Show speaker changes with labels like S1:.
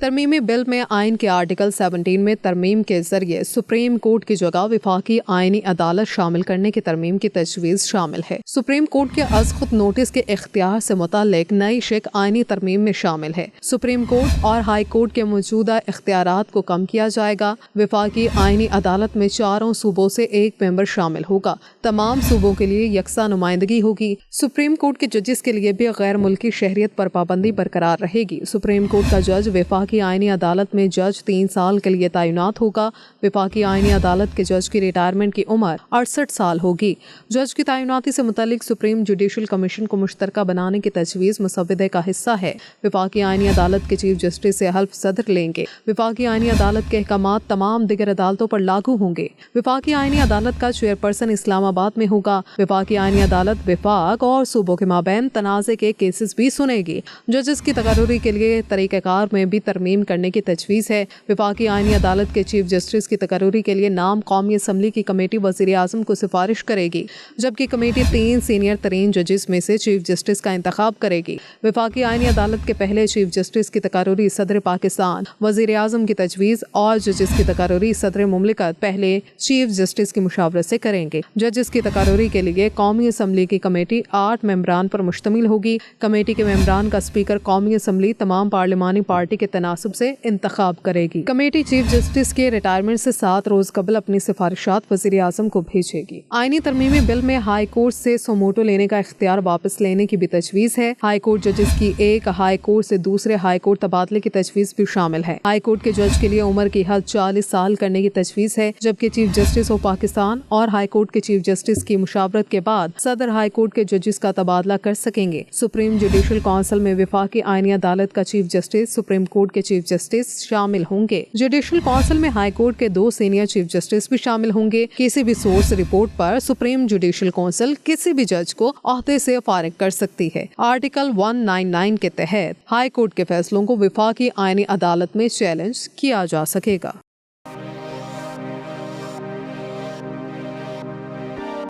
S1: ترمیمی بل میں آئین کے آرٹیکل 17 میں ترمیم کے ذریعے سپریم کورٹ کی جگہ وفاقی آئینی عدالت شامل کرنے کی ترمیم کی تجویز شامل ہے۔ سپریم کورٹ کے از خود نوٹس کے اختیار سے متعلق نئی شق آئینی ترمیم میں شامل ہے۔ سپریم کورٹ اور ہائی کورٹ کے موجودہ اختیارات کو کم کیا جائے گا۔ وفاقی آئینی عدالت میں 4 صوبوں سے 1 ممبر شامل ہوگا۔ تمام صوبوں کے لیے یکساں نمائندگی ہوگی۔ سپریم کورٹ کے ججز کے لیے بھی غیر ملکی شہریت پر پابندی برقرار رہے گی۔ سپریم کورٹ کا جج وفاقی آئینی عدالت میں جج 3 سال کے لیے تعینات ہوگا۔ وفاقی آئینی عدالت کے جج کی ریٹائرمنٹ کی عمر 68 سال ہوگی۔ جج کی تعیناتی سے متعلق سپریم جوڈیشل کمیشن کو مشترکہ بنانے کی تجویز مسودے کا حصہ ہے۔ وفاقی آئینی عدالت کے چیف جسٹس سے حلف صدر لیں گے۔ وفاقی آئینی عدالت کے احکامات تمام دیگر عدالتوں پر لاگو ہوں گے۔ وفاقی آئینی عدالت کا چیئرپرسن اسلام آباد میں ہوگا۔ وفاقی آئینی عدالت وفاق اور صوبوں کے مابین تنازع کے کیسز بھی سنے گی۔ ججز کی تقرری کے لیے طریقہ کار میں بھی ترمیم کرنے کی تجویز ہے۔ وفاقی آئینی عدالت کے چیف جسٹس کی تقرری کے لیے نام قومی اسمبلی کی کمیٹی وزیر اعظم کو سفارش کرے گی، جبکہ کمیٹی 3 سینئر ترین ججز میں سے چیف جسٹس کا انتخاب کرے گی۔ وفاقی آئینی عدالت کے پہلے چیف جسٹس کی تقرری صدر پاکستان، وزیر اعظم کی تجویز اور ججز کی تقرری صدر مملکت پہلے چیف جسٹس کی مشاورت سے کریں گے۔ ججز کی تقرری کے لیے قومی اسمبلی کی کمیٹی 8 ممبران پر مشتمل ہوگی۔ کمیٹی کے ممبران کا اسپیکر قومی اسمبلی تمام پارلیمانی پارٹی کے تناسب سے انتخاب کرے گی۔ کمیٹی چیف جسٹس کے ریٹائرمنٹ سے 7 روز قبل اپنی سفارشات وزیر اعظم کو بھیجے گی۔ آئینی ترمیمی بل میں ہائی کورٹ سے سوموٹو لینے کا اختیار واپس لینے کی بھی تجویز ہے۔ ہائی کورٹ ججز کی ایک ہائی کورٹ سے دوسرے ہائی کورٹ تبادلے کی تجویز بھی شامل ہے۔ ہائی کورٹ کے جج کے لیے عمر کی حد 40 سال کرنے کی تجویز ہے، جبکہ چیف جسٹس آف پاکستان اور ہائی کورٹ کے چیف جسٹس کی مشاورت کے بعد صدر ہائی کورٹ کے ججز کا تبادلہ کر سکیں گے۔ سپریم جوڈیشل کونسل میں وفاقی آئینی عدالت کا چیف جسٹس، سپریم کورٹ کے چیف جسٹس شامل ہوں گے۔ جوڈیشل کونسل میں ہائی کورٹ کے 2 سینئر چیف جسٹس بھی شامل ہوں گے۔ کسی بھی سورس رپورٹ پر سپریم جوڈیشل کونسل کسی بھی جج کو عہدے سے فارغ کر سکتی ہے۔ آرٹیکل 199 کے تحت ہائی کورٹ کے فیصلوں کو وفاقی آئینی عدالت میں چیلنج کیا جا سکے گا۔